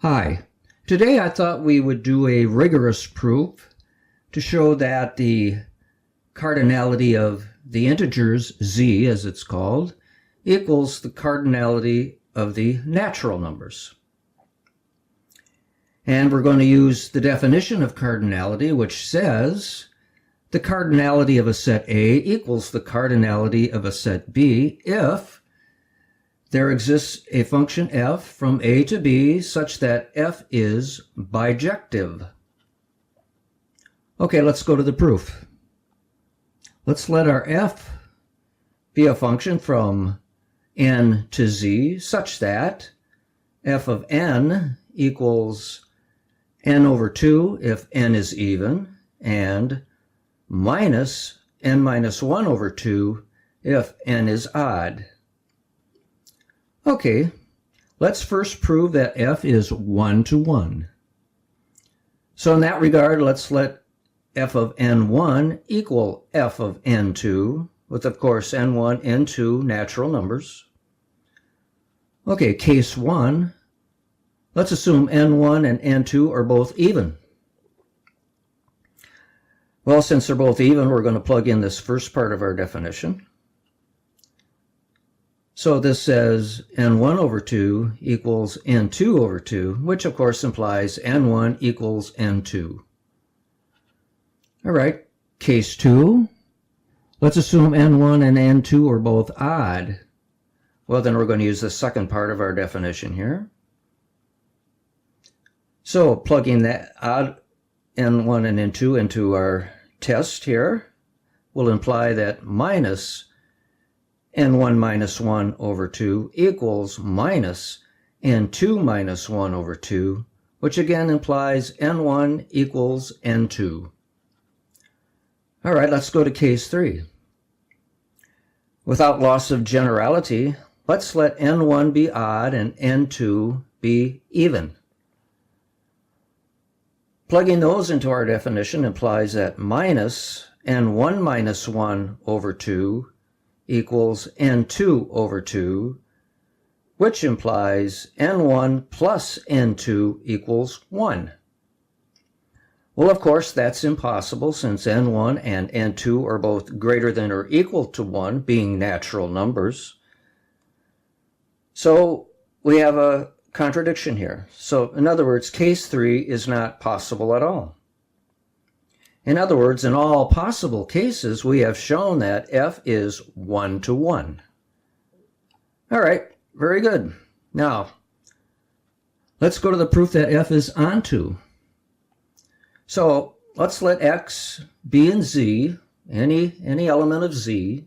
Hi. Today I thought we would do a rigorous proof to show that the cardinality of the integers z, as it's called, equals the cardinality of the natural numbers. And we're going to use the definition of cardinality, which says the cardinality of a set A equals the cardinality of a set B if there exists a function f from A to B such that f is bijective. Okay, let's go to the proof. Let's let our f be a function from n to z such that f of n equals n over 2 if n is even, and minus n minus 1 over 2 if n is odd. Okay, let's first prove that f is 1 to 1. So in that regard, let's let f of n1 equal f of n2, with of course n1, n2 natural numbers. Okay, case 1, let's assume n1 and n2 are both even. Well, since they're both even, we're going to plug in this first part of our definition. So this says n1 over 2 equals n2 over 2, which of course implies n1 equals n2. All right, case 2, let's assume n1 and n2 are both odd. Well, then we're going to use the second part of our definition here. So plugging that odd n1 and n2 into our test here will imply that minus n1 minus 1 over 2 equals minus n2 minus 1 over 2, which again implies n1 equals n2. All right, let's go to case 3. Without loss of generality, let's let n1 be odd and n2 be even. Plugging those into our definition implies that minus n1 minus 1 over 2 equals n2 over 2, which implies n1 plus n2 equals 1. Well, of course, that's impossible since n1 and n2 are both greater than or equal to 1, being natural numbers. So we have a contradiction here. So in other words, case 3 is not possible at all. In other words, in all possible cases, we have shown that f is 1 to 1. All right, very good. Now, let's go to the proof that f is onto. So let's let x be in z, any element of z,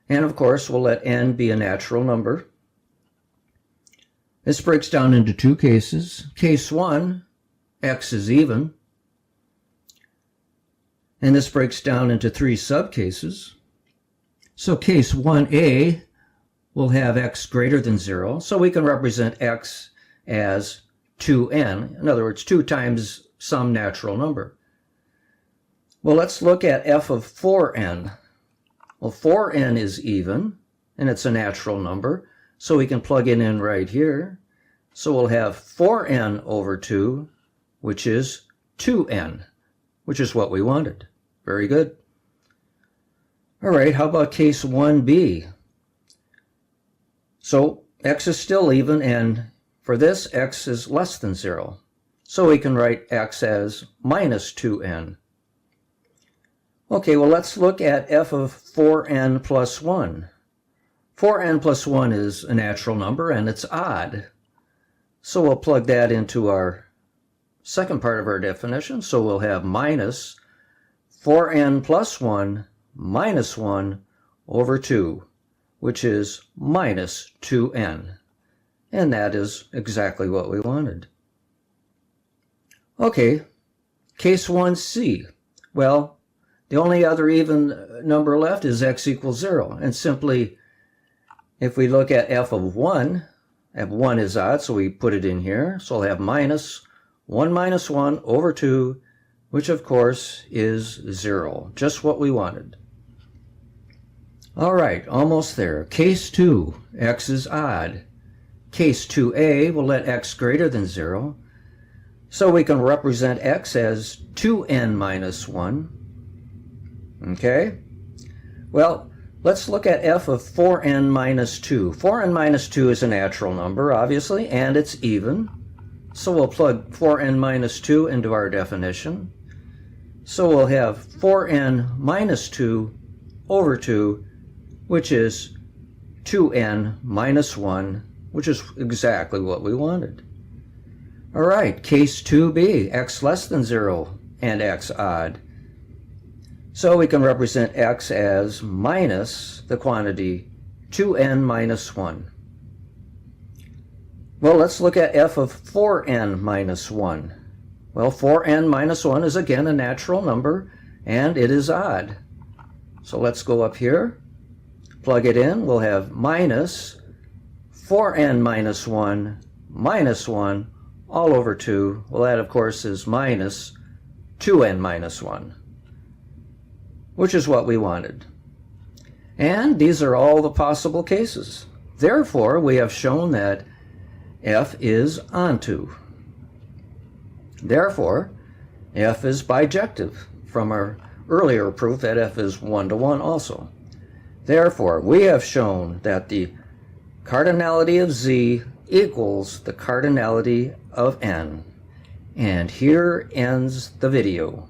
and of course we'll let n be a natural number. This breaks down into two cases. Case 1, x is even. And this breaks down into three subcases. So case 1a will have x greater than 0. So we can represent x as 2n. In other words, 2 times some natural number. Well, let's look at f of 4n. Well, 4n is even, and it's a natural number. So we can plug it in right here. So we'll have 4n over 2, which is 2n, which is what we wanted. Very good. All right, how about case 1b? So x is still even, and for this, x is less than 0. So we can write x as minus 2n. Okay, well, let's look at f of 4n plus 1. 4n plus 1 is a natural number, and it's odd. So we'll plug that into our second part of our definition. So we'll have minus 4n plus 1 minus 1 over 2, which is minus 2n. And that is exactly what we wanted. Okay, case 1c. Well, the only other even number left is x equals 0. And simply, if we look at f of 1, f1 is odd, so we put it in here. So we'll have minus 1 minus 1 over 2, which of course is 0, just what we wanted. All right, almost there. Case 2, x is odd. case 2a, we'll let x greater than 0. So we can represent x as 2n minus 1. Okay? Well, let's look at f of 4n minus 2. 4n minus 2 is a natural number, obviously, and it's even. So we'll plug 4n minus 2 into our definition. So we'll have 4n minus 2 over 2, which is 2n minus 1, which is exactly what we wanted. All right, case 2b, x less than 0 and x odd. So we can represent x as minus the quantity 2n minus 1. Well, let's look at f of 4n minus 1. Well, 4n minus 1 is again a natural number, and it is odd. So let's go up here, plug it in. We'll have minus 4n minus 1 minus 1 all over 2. Well, that, of course, is minus 2n minus 1, which is what we wanted. And these are all the possible cases. Therefore, we have shown that f is onto. Therefore, f is bijective from our earlier proof that f is 1-to-1 also. Therefore, we have shown that the cardinality of z equals the cardinality of n. And here ends the video.